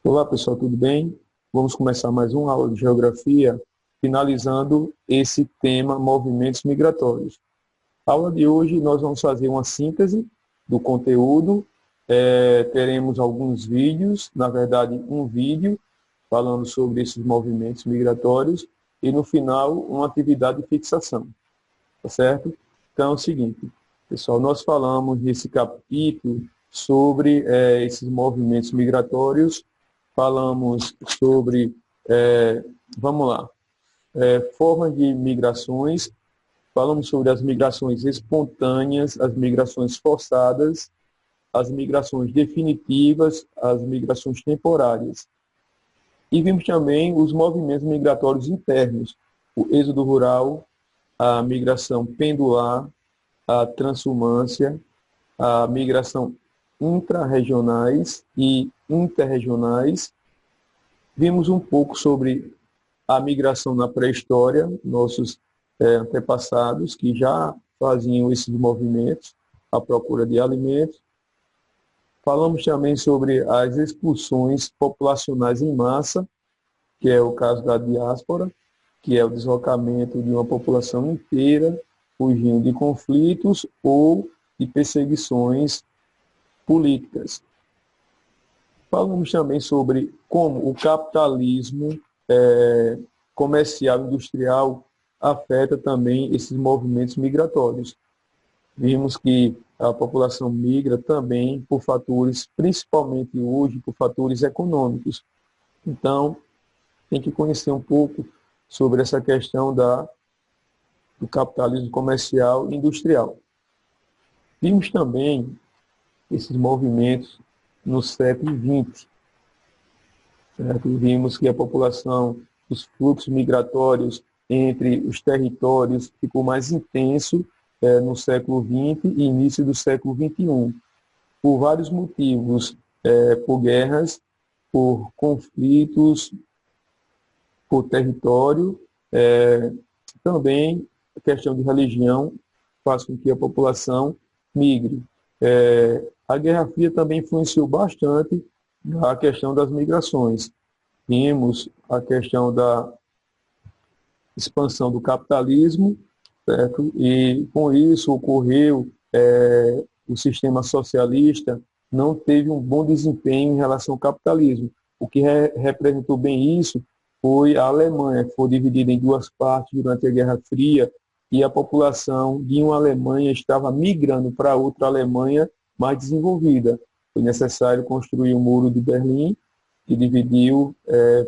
Olá pessoal, tudo bem? Vamos começar mais uma aula de geografia, finalizando esse tema movimentos migratórios. Na aula de hoje nós vamos fazer uma síntese do conteúdo, teremos alguns vídeos, na verdade um vídeo falando sobre esses movimentos migratórios e no final uma atividade de fixação, tá certo? Então é o seguinte, pessoal, nós falamos nesse capítulo sobre esses movimentos migratórios. Falamos sobre, vamos lá, formas de migrações, falamos sobre as migrações espontâneas, as migrações forçadas, as migrações definitivas, as migrações temporárias. E vimos também os movimentos migratórios internos, o êxodo rural, a migração pendular, a transumância, a migração intra-regionais e interregionais. Vimos um pouco sobre a migração na pré-história, nossos antepassados que já faziam esses movimentos à procura de alimentos. Falamos também sobre as expulsões populacionais em massa, que é o caso da diáspora, que é o deslocamento de uma população inteira fugindo de conflitos ou de perseguições políticas. Falamos também sobre como o capitalismo comercial e industrial afeta também esses movimentos migratórios. Vimos que a população migra também por fatores, principalmente hoje, por fatores econômicos. Então, tem que conhecer um pouco sobre essa questão do capitalismo comercial e industrial. Vimos também esses movimentos no século XX. Certo? Vimos que a população, os fluxos migratórios entre os territórios ficou mais intenso no século XX e início do século XXI, por vários motivos, por guerras, por conflitos, por território, também a questão de religião faz com que a população migre. A Guerra Fria também influenciou bastante a questão das migrações. Vimos a questão da expansão do capitalismo, certo? E com isso ocorreu o sistema socialista não teve um bom desempenho em relação ao capitalismo. O que representou bem isso foi a Alemanha, que foi dividida em duas partes durante a Guerra Fria, e a população de uma Alemanha estava migrando para outra Alemanha mais desenvolvida. Foi necessário construir o Muro de Berlim, que dividiu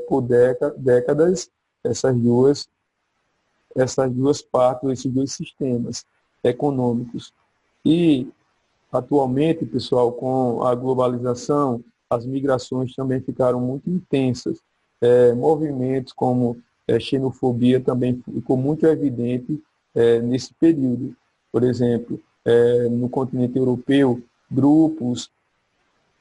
por décadas essas duas partes, esses dois sistemas econômicos. E, atualmente, pessoal, com a globalização, as migrações também ficaram muito intensas. Movimentos como xenofobia também ficou muito evidente nesse período. Por exemplo, no continente europeu, grupos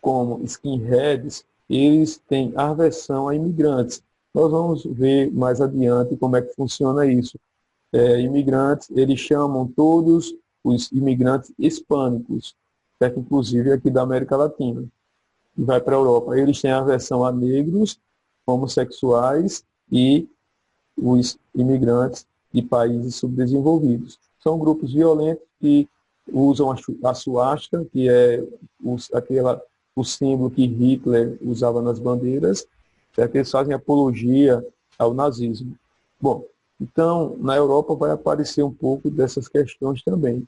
como skinheads, eles têm aversão a imigrantes. Nós vamos ver mais adiante como é que funciona isso. Imigrantes, eles chamam todos os imigrantes hispânicos, certo? Inclusive aqui da América Latina, e vai para a Europa. Eles têm aversão a negros, homossexuais e os imigrantes de países subdesenvolvidos. São grupos violentos que usam a suástica, que é o símbolo que Hitler usava nas bandeiras, certo? Eles fazem apologia ao nazismo. Bom, então, na Europa vai aparecer um pouco dessas questões também.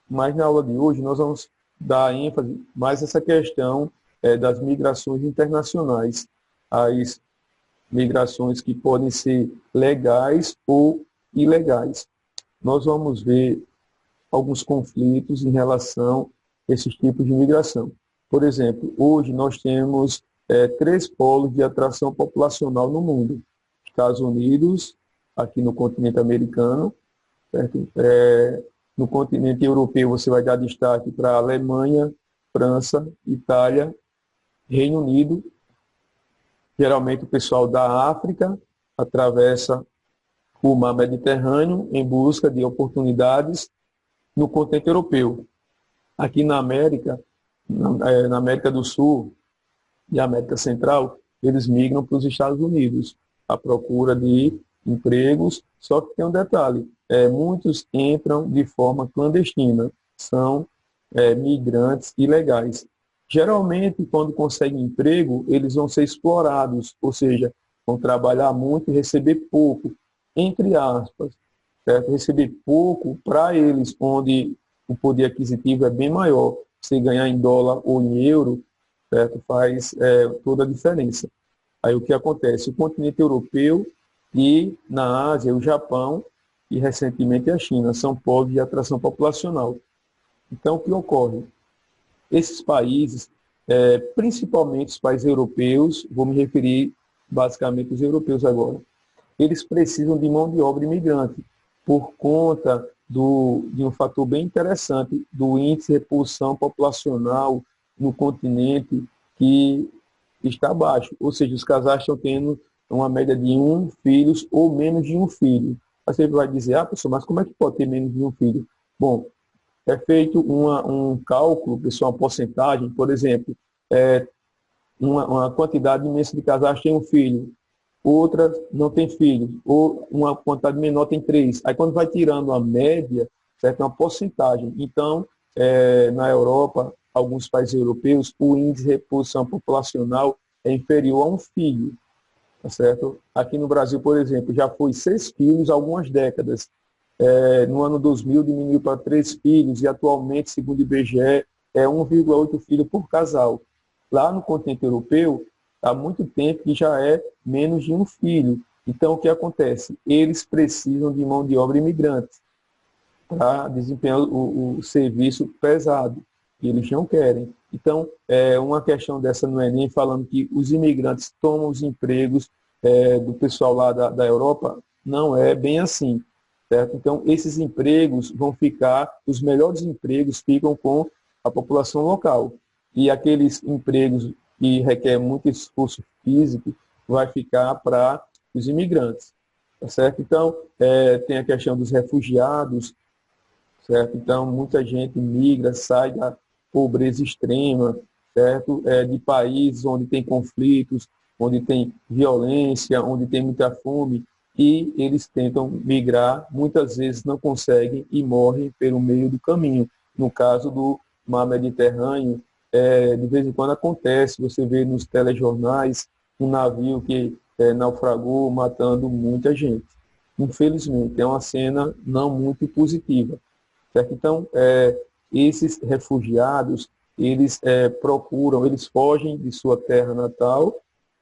Mas na aula de hoje nós vamos dar ênfase mais essa questão das migrações internacionais, as migrações que podem ser legais ou ilegais. Nós vamos ver alguns conflitos em relação a esses tipos de migração. Por exemplo, hoje nós temos 3 polos de atração populacional no mundo. Estados Unidos, aqui no continente americano, certo? No continente europeu você vai dar destaque para a Alemanha, França, Itália, Reino Unido. Geralmente o pessoal da África atravessa o mar Mediterrâneo em busca de oportunidades no continente europeu. Aqui na América do Sul, e América Central, eles migram para os Estados Unidos à procura de empregos, só que tem um detalhe, muitos entram de forma clandestina, são migrantes ilegais. Geralmente, quando conseguem emprego, eles vão ser explorados, ou seja, vão trabalhar muito e receber pouco, entre aspas, certo? Receber pouco para eles, onde o poder aquisitivo é bem maior. Você ganhar em dólar ou em euro, certo? Faz toda a diferença. Aí o que acontece? O continente europeu e na Ásia, o Japão e recentemente a China são polos de atração populacional. Então, o que ocorre? Esses países, principalmente os países europeus, vou me referir basicamente aos europeus agora, eles precisam de mão de obra imigrante, por conta de um fator bem interessante, do índice de repulsão populacional no continente, que está baixo. Ou seja, os casais estão tendo uma média de 1 filho ou menos de 1 filho. Aí você vai dizer, pessoal, mas como é que pode ter menos de 1 filho? Bom, é feito um cálculo, pessoal, uma porcentagem, por exemplo, uma quantidade imensa de casais tem 1 filho, outra não tem filho, ou uma quantidade menor tem 3. Aí quando vai tirando a média, certo? É uma porcentagem. Então, na Europa, alguns países europeus, o índice de reposição populacional é inferior a 1 filho. Tá certo? Aqui no Brasil, por exemplo, já foi 6 filhos há algumas décadas. No ano 2000 diminuiu para 3 filhos e atualmente, segundo o IBGE, é 1,8 filho por casal. Lá no continente europeu, há muito tempo que já é menos de 1 filho. Então, o que acontece? Eles precisam de mão de obra imigrante para desempenhar o serviço pesado, e eles não querem. Então, uma questão dessa no Enem, falando que os imigrantes tomam os empregos do pessoal lá da Europa, não é bem assim. Certo? Então, esses empregos vão ficar, os melhores empregos ficam com a população local. E aqueles empregos que requerem muito esforço físico, vai ficar para os imigrantes. Tá certo? Então, tem a questão dos refugiados, certo? Então, muita gente migra, sai da pobreza extrema, certo? De países onde tem conflitos, onde tem violência, onde tem muita fome, e eles tentam migrar, muitas vezes não conseguem e morrem pelo meio do caminho. No caso do mar Mediterrâneo, de vez em quando acontece, você vê nos telejornais um navio que naufragou, matando muita gente. Infelizmente, é uma cena não muito positiva. Certo? Então, esses refugiados, eles procuram, eles fogem de sua terra natal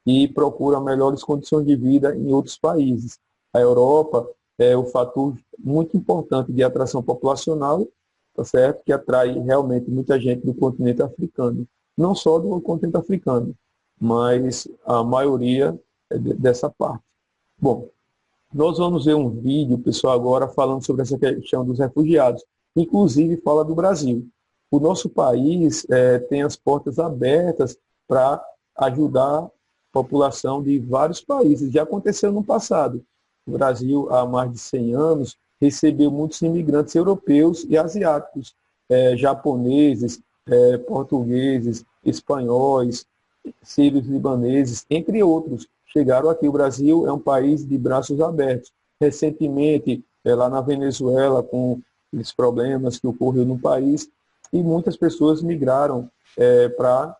e procuram melhores condições de vida em outros países. A Europa é o fator muito importante de atração populacional, tá certo? Que atrai realmente muita gente do continente africano. Não só do continente africano, mas a maioria dessa parte. Bom, nós vamos ver um vídeo, pessoal, agora falando sobre essa questão dos refugiados. Inclusive fala do Brasil. O nosso país tem as portas abertas para ajudar a população de vários países. Já aconteceu no passado. O Brasil, há mais de 100 anos, recebeu muitos imigrantes europeus e asiáticos, japoneses, portugueses, espanhóis, sírios, libaneses, entre outros. Chegaram aqui. O Brasil é um país de braços abertos. Recentemente, lá na Venezuela, com os problemas que ocorreu no país, e muitas pessoas migraram para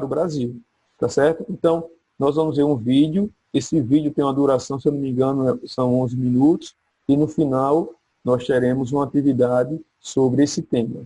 o Brasil. Tá certo? Então, nós vamos ver um vídeo. Esse vídeo tem uma duração, se eu não me engano, são 11 minutos, e no final nós teremos uma atividade sobre esse tema.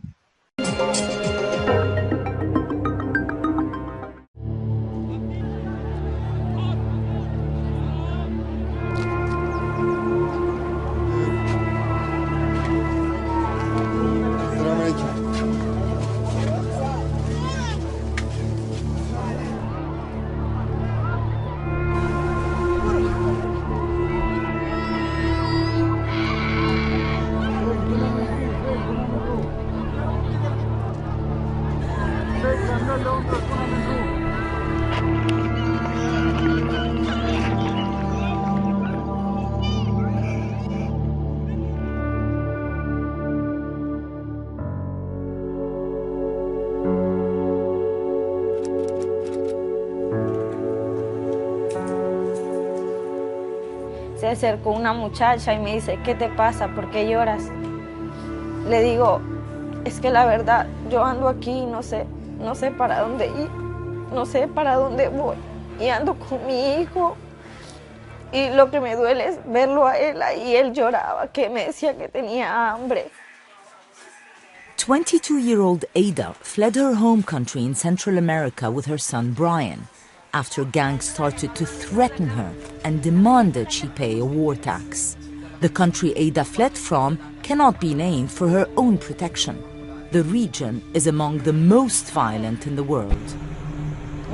se acercó una muchacha y me dice, ¿qué te pasa? ¿Por qué lloras? Le digo, es que la verdad, yo ando aquí y no sé para dónde ir, no sé para dónde voy. Y ando con mi hijo y lo que me duele es verlo a él ahí, él lloraba, que me decía que tenía hambre. 22-year-old Ada fled her home country in Central America with her son Brian after gangs started to threaten her and demanded she pay a war tax. The country Ada fled from cannot be named for her own protection. The region is among the most violent in the world.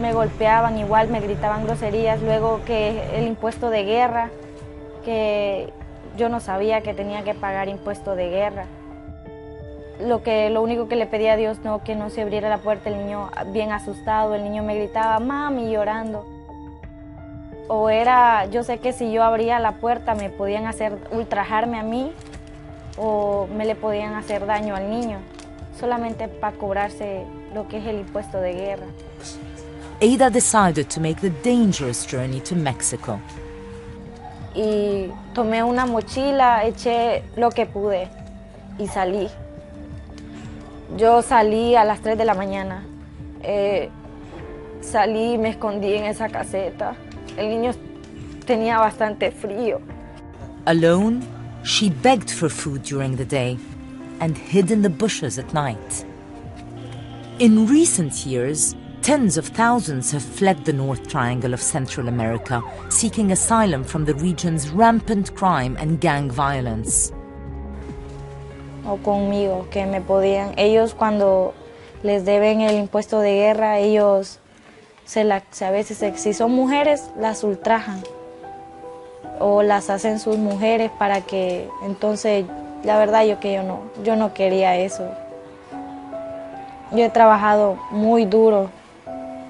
Me golpeaban igual, me gritaban groserías, luego que el impuesto de guerra, que yo no sabía que tenía que pagar impuesto de guerra. Lo único que le pedía a Dios, que no se abriera la puerta, el niño bien asustado, el niño me gritaba, mami, llorando. O yo sé que si yo abría la puerta me podían ultrajarme a mí o me le podían hacer daño al niño, solamente para cobrarse lo que es el impuesto de guerra. Ada decided to make the dangerous journey to Mexico. Y tomé una mochila, eché lo que pude y salí. Yo salí a las 3 de la mañana. Salí y me escondí en esa caseta. El niño tenía bastante frío. Alone, she begged for food during the day and hid in the bushes at night. In recent years, tens of thousands have fled the North Triangle of Central America, seeking asylum from the region's rampant crime and gang violence. O conmigo, que me podían. Ellos cuando les deben el impuesto de guerra, ellos a veces, si son mujeres, las ultrajan. O las hacen sus mujeres para que, entonces, la verdad yo no quería eso. Yo he trabajado muy duro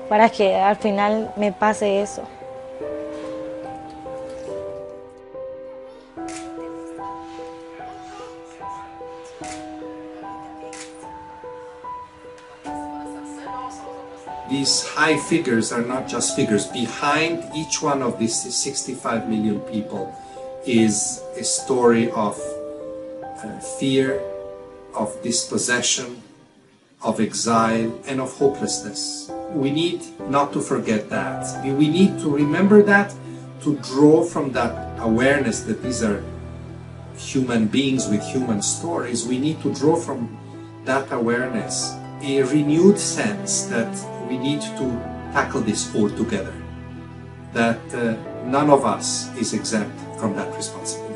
para que al final me pase eso. These high figures are not just figures. Behind each one of these 65 million people is a story of fear, of dispossession, of exile, and of hopelessness. We need not to forget that. We need to remember that, to draw from that awareness that these are human beings with human stories. We need to draw from that awareness a renewed sense that we need to tackle this all together, that none of us is exempt from that responsibility.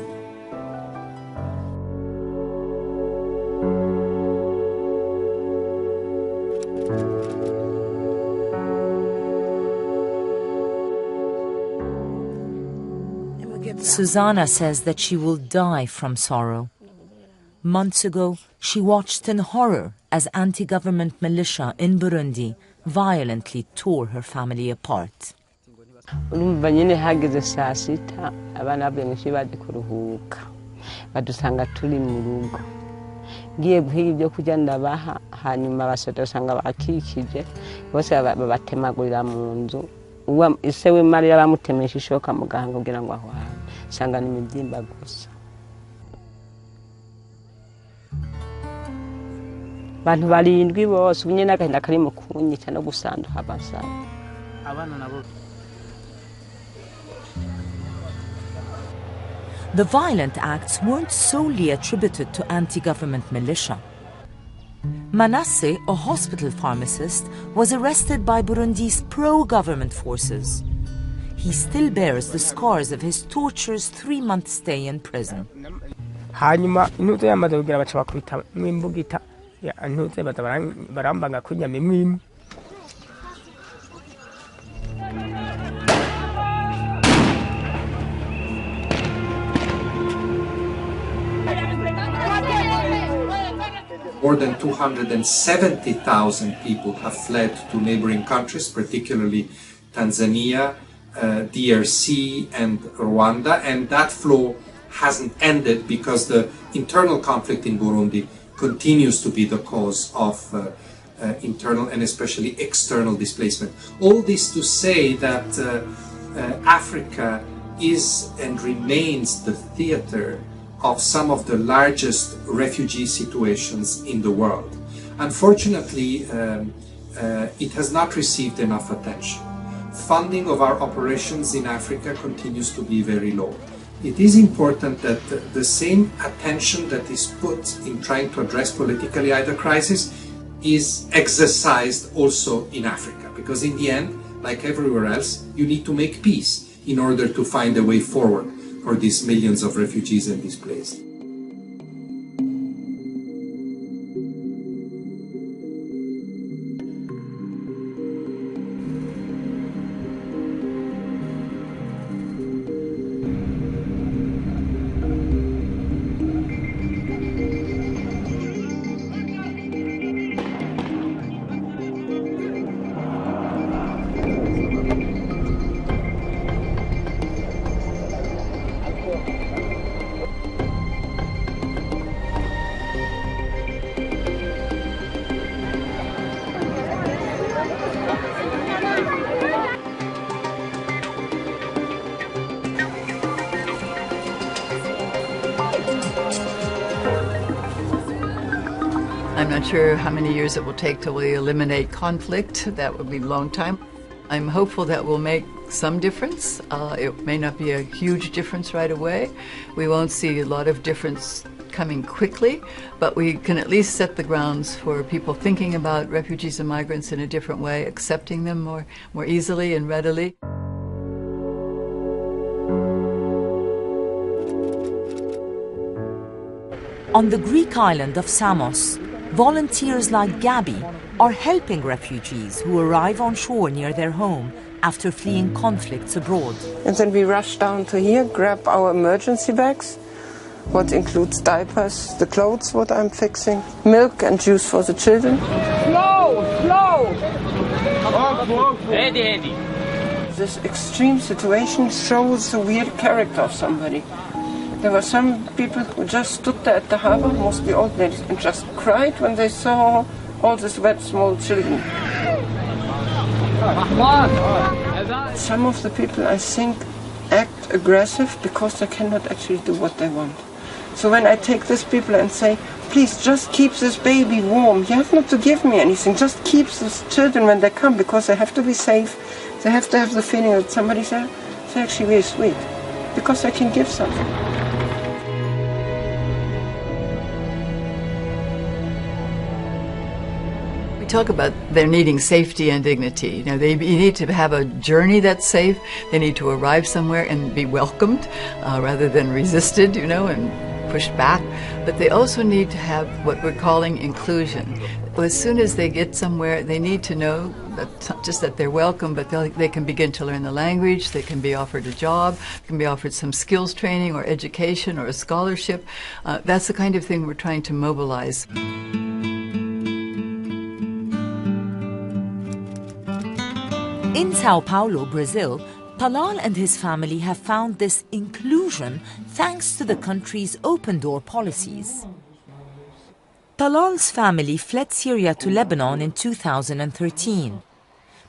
Susanna says that she will die from sorrow. Months ago, she watched in horror as anti-government militia in Burundi violently tore her family apart. Urumva nyine hageze saa sita abana bavuye mu ishuri baje kuruhuka badusanga turi mu rugo ngiye guhiga ibyo kurya ndabaha hanyuma abasoda usanga bakikije bose babatemagurira mu nzu ise we Mariya bamutemesha ishoka muganga kugira ngo ahwane sanga n'imibyimba gusa. Bantu barindwi bose ubunye n'agahinda kari mu kunyica no gusanduka abasaba abana nabo. The violent acts weren't solely attributed to anti-government militia. Manasseh, a hospital pharmacist, was arrested by Burundi's pro-government forces. He still bears the scars of his torturous 3-month stay in prison. Hanyuma inuto yamaze kugira baca bakubita mwimbugita ya antuze barambanga kunyama imwe. More than 270,000 people have fled to neighboring countries, particularly Tanzania, DRC and Rwanda, and that flow hasn't ended because the internal conflict in Burundi continues to be the cause of internal and especially external displacement. All this to say that Africa is and remains the theater of some of the largest refugee situations in the world. Unfortunately, it has not received enough attention. Funding of our operations in Africa continues to be very low. It is important that the same attention that is put in trying to address politically either crisis is exercised also in Africa, because in the end, like everywhere else, you need to make peace in order to find a way forward for these millions of refugees and displaced. I'm not sure how many years it will take till we eliminate conflict. That would be a long time. I'm hopeful that we'll make some difference. It may not be a huge difference right away. We won't see a lot of difference coming quickly, but we can at least set the grounds for people thinking about refugees and migrants in a different way, accepting them more easily and readily. On the Greek island of Samos, volunteers like Gabby are helping refugees who arrive on shore near their home after fleeing conflicts abroad. And then we rush down to here, grab our emergency bags, what includes diapers, the clothes what I'm fixing, milk and juice for the children. Slow! Ready. This extreme situation shows the weird character of somebody. There were some people who just stood there at the harbor, mostly old ladies, and just cried when they saw all these wet small children. Some of the people, I think, act aggressive because they cannot actually do what they want. So when I take these people and say, please just keep this baby warm, you have not to give me anything, just keep these children when they come, because they have to be safe, they have to have the feeling that somebody's there, it's actually very sweet, because I can give something. Talk about their needing safety and dignity. You know, they need to have a journey that's safe. They need to arrive somewhere and be welcomed rather than resisted, you know, and pushed back. But they also need to have what we're calling inclusion. As soon as they get somewhere, they need to know that just that they're welcome, but they can begin to learn the language, they can be offered a job, can be offered some skills training or education or a scholarship. That's the kind of thing we're trying to mobilize. In Sao Paulo, Brazil, Talal and his family have found this inclusion thanks to the country's open-door policies. Talal's family fled Syria to Lebanon in 2013,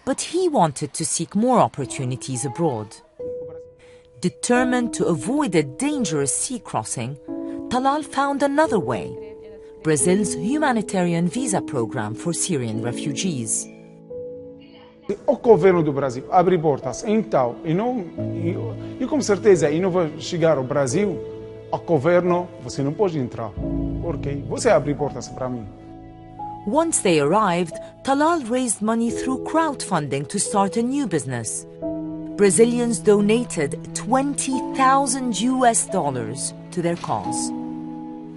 but he wanted to seek more opportunities abroad. Determined to avoid a dangerous sea crossing, Talal found another way: Brazil's humanitarian visa program for Syrian refugees. O governo do Brasil abre portas, então, eu com certeza não vou chegar ao Brasil, o governo, você não pode entrar, porque você abre portas para mim. Once they arrived, Talal raised money through crowdfunding to start a new business. Brazilians donated $20,000 to their cause.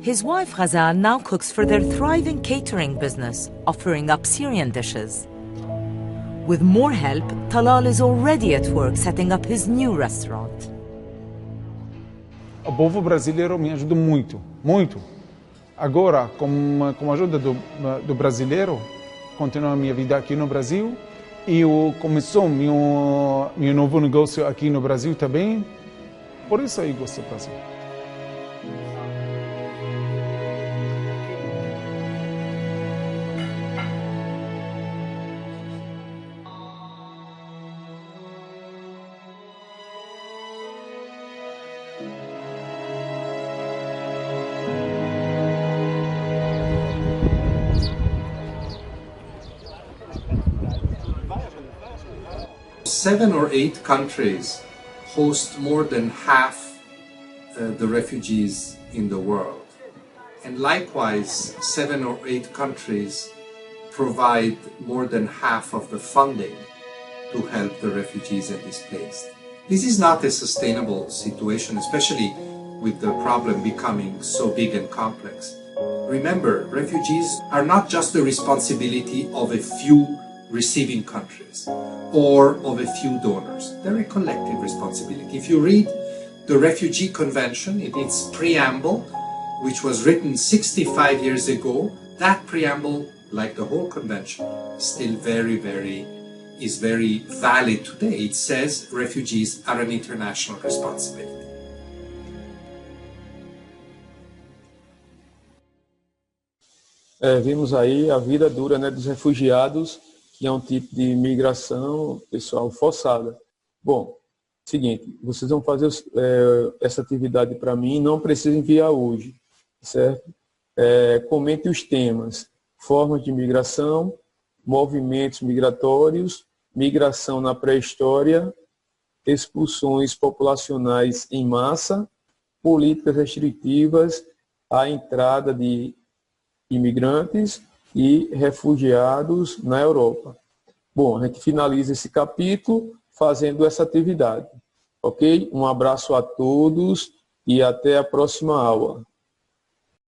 His wife Ghazal now cooks for their thriving catering business, offering up Syrian dishes. With more help, Talal is already at work setting up his new restaurant. O povo brasileiro me ajuda muito, muito. Agora, com a ajuda do brasileiro, continuo a minha vida aqui no Brasil e eu começou meu novo negócio aqui no Brasil também. Por isso eu gosto do Brasil. 7 or 8 countries host more than half the refugees in the world. And likewise, 7 or 8 countries provide more than half of the funding to help the refugees and displaced. This is not a sustainable situation, especially with the problem becoming so big and complex. Remember, refugees are not just the responsibility of a few receiving countries or of a few donors. They're a collective responsibility. If you read the Refugee Convention in its preamble, which was written 65 years ago, that preamble, like the whole convention, still very valid today. It says refugees are an international responsibility. Vimos aí a vida dura, né, dos refugiados, que é um tipo de migração, pessoal, forçada. Bom, seguinte, vocês vão fazer essa atividade para mim, não precisa enviar hoje, certo? Comente os temas: formas de migração, movimentos migratórios, migração na pré-história, expulsões populacionais em massa, políticas restritivas à entrada de imigrantes e refugiados na Europa. Bom, a gente finaliza esse capítulo fazendo essa atividade, ok? Um abraço a todos e até a próxima aula.